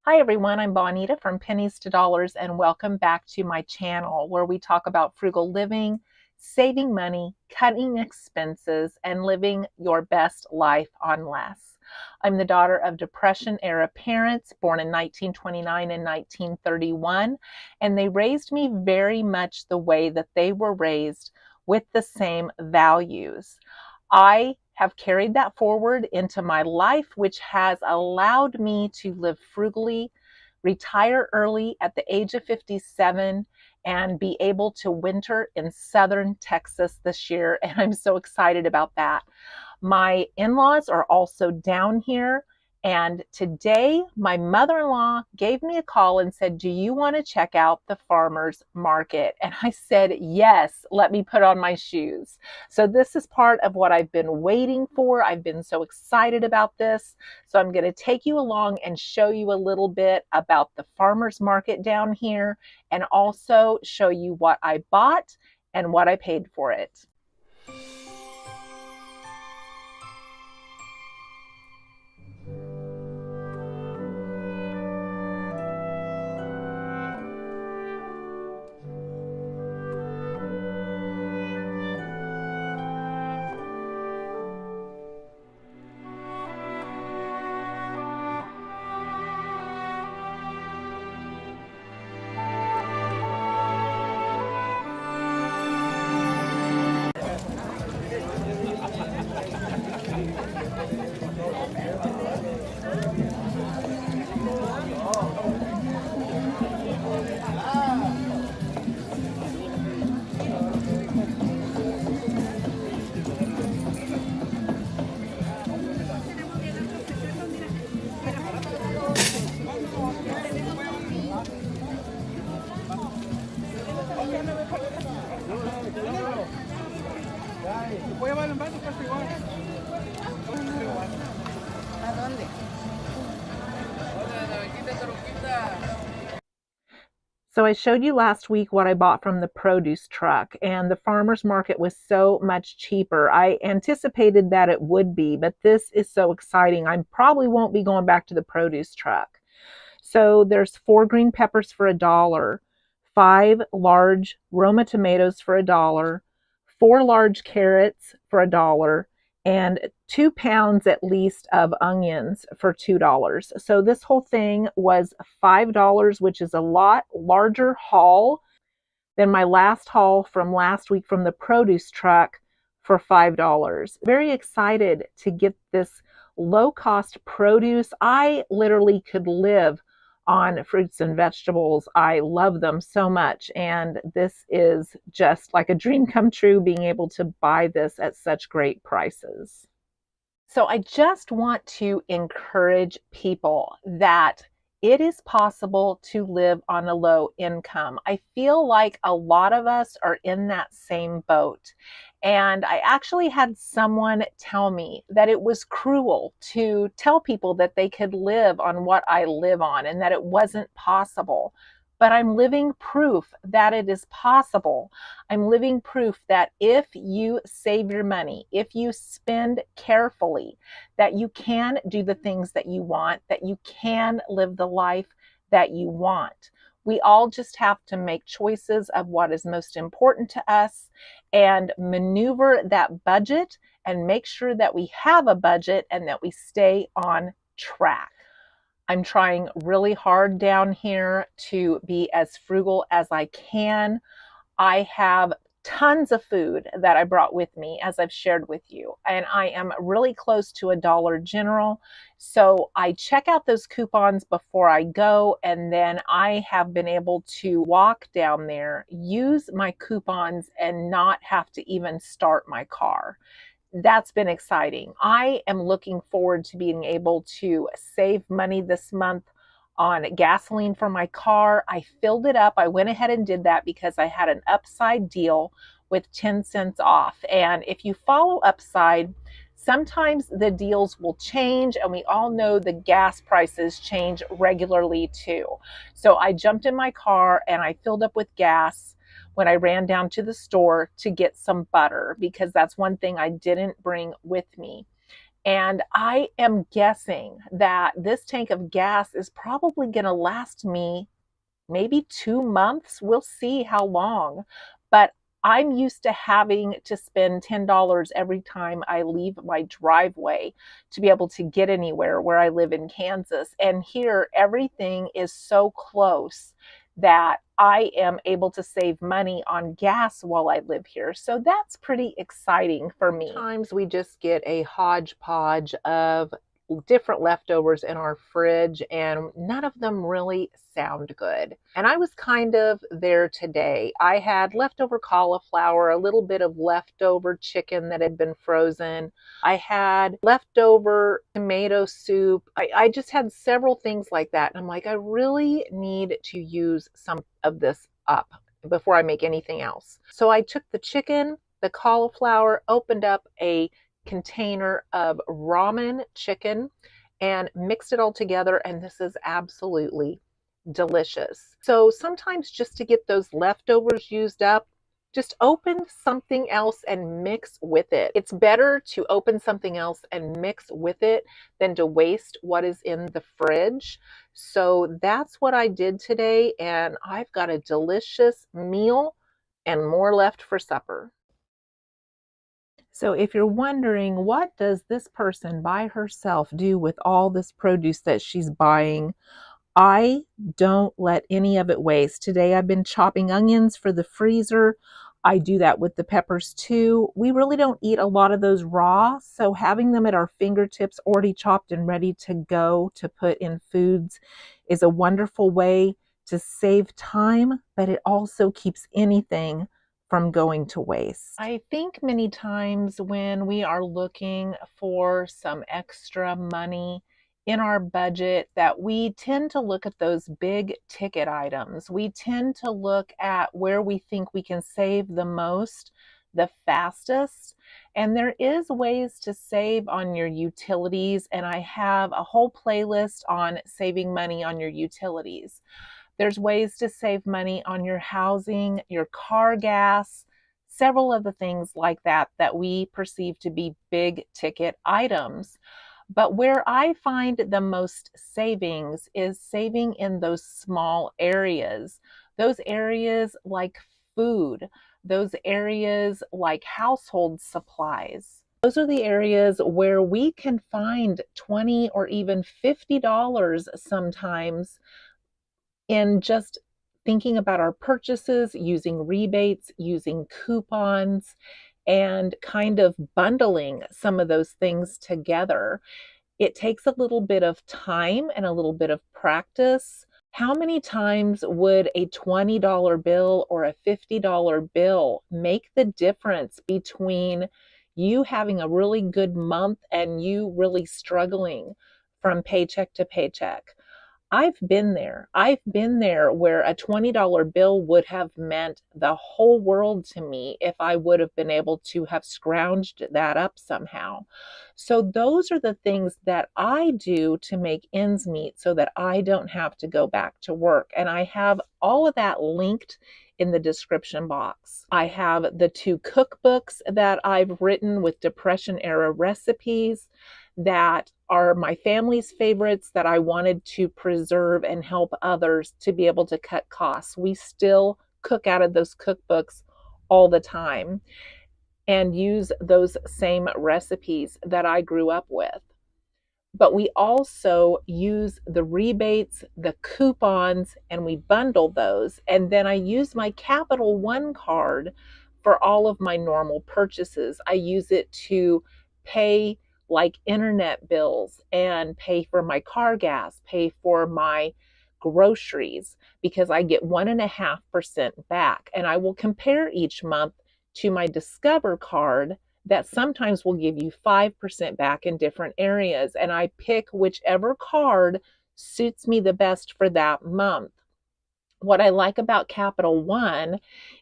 Hi everyone, I'm Bonita from Pennies to Dollars and welcome back to my channel where we talk about frugal living, saving money, cutting expenses, and living your best life on less. I'm the daughter of Depression-era parents born in 1929 and 1931, and they raised me very much the way that they were raised with the same values. I have carried that forward into my life, which has allowed me to live frugally, retire early at the age of 57, and be able to winter in southern Texas this year. And I'm so excited about that. My in-laws are also down here. And today, my mother-in-law gave me a call and said, "Do you want to check out the farmer's market?" And I said, "Yes, let me put on my shoes." So this is part of what I've been waiting for. I've been so excited about this. So I'm going to take you along and show you a little bit about the farmer's market down here and also show you what I bought and what I paid for it. ¿A dónde? So I showed you last week what I bought from the produce truck, and the farmer's market was so much cheaper. I anticipated that it would be, but this is so exciting. I probably won't be going back to the produce truck. So there's 4 green peppers for $1, 5 large Roma tomatoes for $1, 4 large carrots for $1, and 2 pounds at least of onions for $2. So this whole thing was $5, which is a lot larger haul than my last haul from last week from the produce truck for $5. Very excited to get this low cost produce. I literally could live on fruits and vegetables. I love them so much, and this is just like a dream come true being able to buy this at such great prices. So I just want to encourage people that it is possible to live on a low income. I feel like a lot of us are in that same boat. And I actually had someone tell me that it was cruel to tell people that they could live on what I live on and that it wasn't possible. But I'm living proof that it is possible. I'm living proof that if you save your money, if you spend carefully, that you can do the things that you want, that you can live the life that you want. We all just have to make choices of what is most important to us and maneuver that budget and make sure that we have a budget and that we stay on track. I'm trying really hard down here to be as frugal as I can. I have tons of food that I brought with me, as I've shared with you, and I am really close to a Dollar General. So I check out those coupons before I go, and then I have been able to walk down there, use my coupons, and not have to even start my car. That's been exciting. I am looking forward to being able to save money this month on gasoline for my car. I filled it up. I went ahead and did that because I had an Upside deal with 10 cents off. And if you follow Upside, sometimes the deals will change, and we all know the gas prices change regularly too. So I jumped in my car and I filled up with gas when I ran down to the store to get some butter, because that's one thing I didn't bring with me. And I am guessing that this tank of gas is probably going to last me maybe 2 months. We'll see how long. But I'm used to having to spend $10 every time I leave my driveway to be able to get anywhere where I live in Kansas. And here, everything is so close that I am able to save money on gas while I live here. So that's pretty exciting for me. Sometimes we just get a hodgepodge of different leftovers in our fridge, and none of them really sound good. And I was kind of there today. I had leftover cauliflower, a little bit of leftover chicken that had been frozen. I had leftover tomato soup. I just had several things like that. And I'm like, I really need to use some of this up before I make anything else. So I took the chicken, the cauliflower, opened up a container of ramen chicken and mixed it all together, and this is absolutely delicious. So sometimes, just to get those leftovers used up, just open something else and mix with it. It's better to open something else and mix with it than to waste what is in the fridge. So that's what I did today, and I've got a delicious meal and more left for supper. So if you're wondering, what does this person by herself do with all this produce that she's buying? I don't let any of it waste. Today I've been chopping onions for the freezer. I do that with the peppers too. We really don't eat a lot of those raw, so having them at our fingertips already chopped and ready to go to put in foods is a wonderful way to save time, but it also keeps anything from going to waste. I think many times when we are looking for some extra money in our budget, that we tend to look at those big ticket items. We tend to look at where we think we can save the most, the fastest. And there is ways to save on your utilities, and I have a whole playlist on saving money on your utilities. There's ways to save money on your housing, your car gas, several of the things like that that we perceive to be big ticket items. But where I find the most savings is saving in those small areas, those areas like food, those areas like household supplies. Those are the areas where we can find $20 or even $50 sometimes in just thinking about our purchases, using rebates, using coupons, and kind of bundling some of those things together. It takes a little bit of time and a little bit of practice. How many times would a $20 bill or a $50 bill make the difference between you having a really good month and you really struggling from paycheck to paycheck? I've been there. I've been there where a $20 bill would have meant the whole world to me if I would have been able to have scrounged that up somehow. So those are the things that I do to make ends meet so that I don't have to go back to work. And I have all of that linked in the description box. I have the 2 cookbooks that I've written with Depression era recipes that are my family's favorites that I wanted to preserve and help others to be able to cut costs. We still cook out of those cookbooks all the time and use those same recipes that I grew up with. But we also use the rebates, the coupons, and we bundle those. And then I use my Capital One card for all of my normal purchases. I use it to pay like internet bills and pay for my car gas, pay for my groceries, because I get 1.5% back. And I will compare each month to my Discover card that sometimes will give you 5% back in different areas. And I pick whichever card suits me the best for that month. What I like about Capital One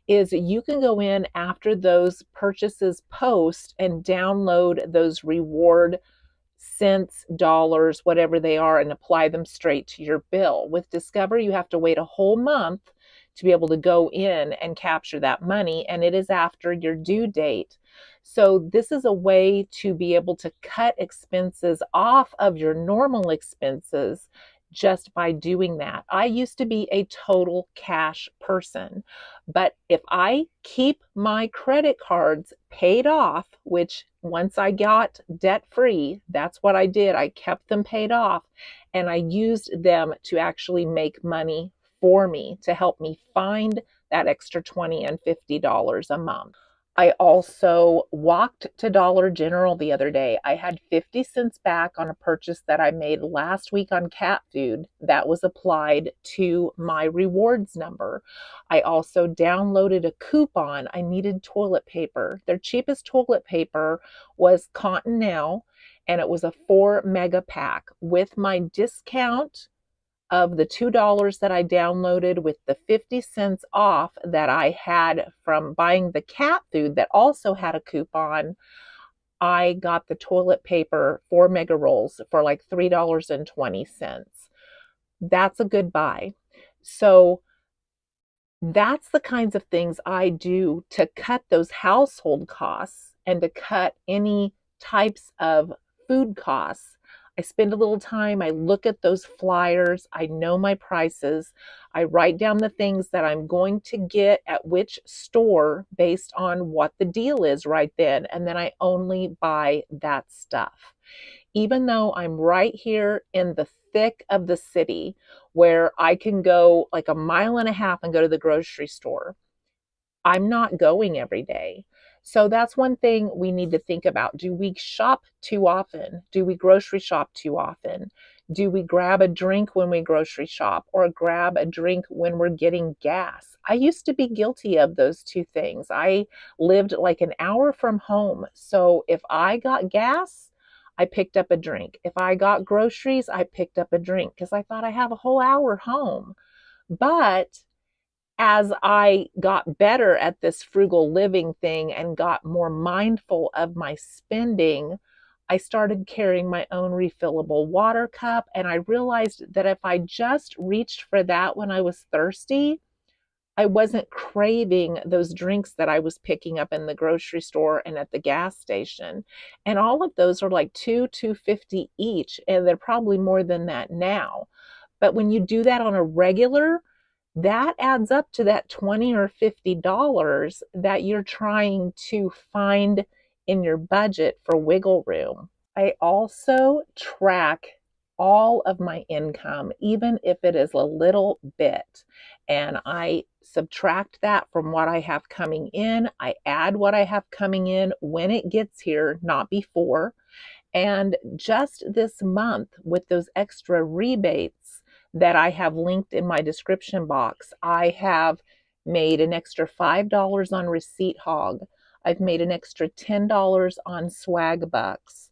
is you can go in after those purchases post and download those reward cents, dollars, whatever they are, and apply them straight to your bill. With Discover, you have to wait a whole month to be able to go in and capture that money, and it is after your due date. So this is a way to be able to cut expenses off of your normal expenses just by doing that. I used to be a total cash person, but if I keep my credit cards paid off, which once I got debt free, that's what I did. I kept them paid off and I used them to actually make money for me to help me find that extra $20 and $50 a month. I also walked to Dollar General the other day. I had 50 cents back on a purchase that I made last week on cat food that was applied to my rewards number. I also downloaded a coupon. I needed toilet paper. Their cheapest toilet paper was Continental, and it was a 4 mega pack. With my discount of the $2 that I downloaded with the 50 cents off that I had from buying the cat food that also had a coupon, I got the toilet paper 4 mega rolls for like $3.20. That's a good buy. So that's the kinds of things I do to cut those household costs and to cut any types of food costs. I spend a little time, I look at those flyers, I know my prices, I write down the things that I'm going to get at which store based on what the deal is right then, and then I only buy that stuff. Even though I'm right here in the thick of the city where I can go like a mile and a half and go to the grocery store, I'm not going every day. So that's one thing we need to think about. Do we shop too often? Do we grocery shop too often? Do we grab a drink when we grocery shop or grab a drink when we're getting gas? I used to be guilty of those two things. I lived like an hour from home. So if I got gas, I picked up a drink. If I got groceries, I picked up a drink because I thought I have a whole hour home. But as I got better at this frugal living thing and got more mindful of my spending, I started carrying my own refillable water cup. And I realized that if I just reached for that when I was thirsty, I wasn't craving those drinks that I was picking up in the grocery store and at the gas station. And all of those are like $2.50 each, and they're probably more than that now. But when you do that on a regular, that adds up to that $20 or $50 that you're trying to find in your budget for wiggle room. I also track all of my income, even if it is a little bit, and I subtract that from what I have coming in. I add what I have coming in when it gets here, not before. And just this month, with those extra rebates that I have linked in my description box, I have made an extra $5 on Receipt Hog. I've made an extra $10 on Swag Bucks.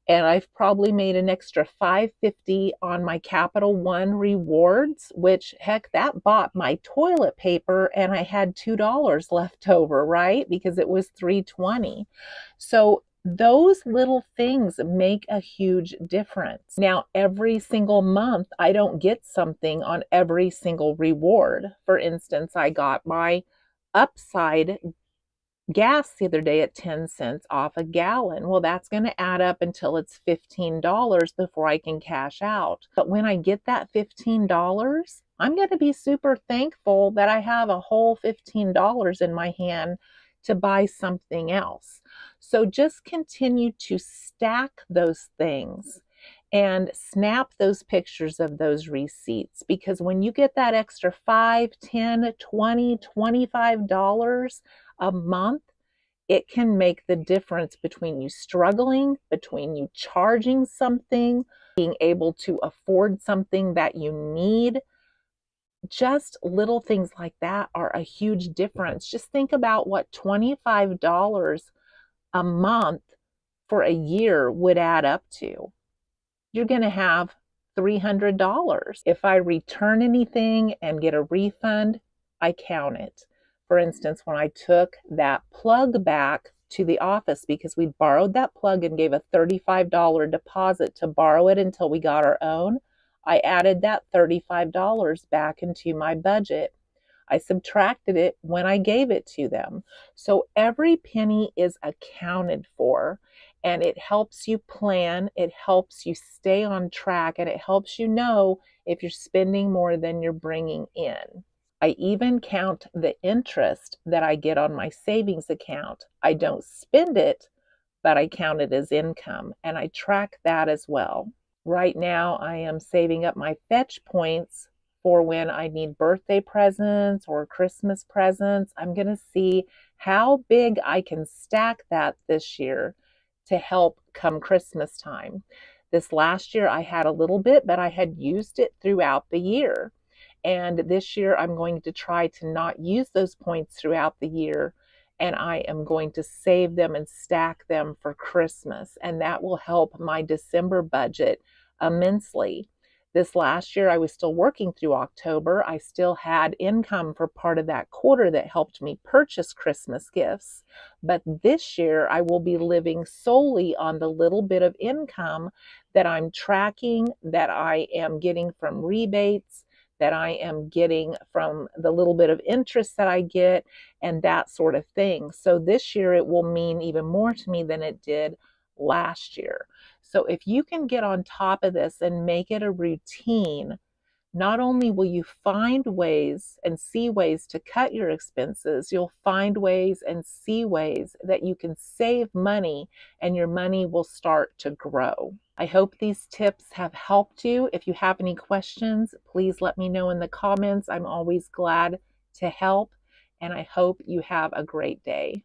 And I've probably made an extra $5.50 on my Capital One rewards, which heck, that bought my toilet paper and I had $2 left over, right? Because it was $3.20. So those little things make a huge difference. Now, every single month, I don't get something on every single reward. For instance, I got my Upside gas the other day at 10 cents off a gallon. Well, that's going to add up until it's $15 before I can cash out. But when I get that $15, I'm going to be super thankful that I have a whole $15 in my hand to buy something else. So just continue to stack those things and snap those pictures of those receipts, because when you get that extra $5, $10, $20, $25 a month, it can make the difference between you struggling, between you charging something, being able to afford something that you need. Just little things like that are a huge difference. Just think about what $25 a month for a year would add up to. You're going to have $300. If I return anything and get a refund, I count it. For instance, when I took that plug back to the office because we borrowed that plug and gave a $35 deposit to borrow it until we got our own, I added that $35 back into my budget. I subtracted it when I gave it to them. So every penny is accounted for, and it helps you plan, it helps you stay on track, and it helps you know if you're spending more than you're bringing in. I even count the interest that I get on my savings account. I don't spend it, but I count it as income, and I track that as well. Right now, I am saving up my fetch points for when I need birthday presents or Christmas presents. I'm going to see how big I can stack that this year to help come Christmas time. This last year, I had a little bit, but I had used it throughout the year. And this year, I'm going to try to not use those points throughout the year. And I am going to save them and stack them for Christmas. And that will help my December budget immensely. This last year, I was still working through October. I still had income for part of that quarter that helped me purchase Christmas gifts. But this year, I will be living solely on the little bit of income that I'm tracking, that I am getting from rebates, that I am getting from the little bit of interest that I get, and that sort of thing. So this year, it will mean even more to me than it did last year. So if you can get on top of this and make it a routine, not only will you find ways and see ways to cut your expenses, you'll find ways and see ways that you can save money, and your money will start to grow. I hope these tips have helped you. If you have any questions, please let me know in the comments. I'm always glad to help, and I hope you have a great day.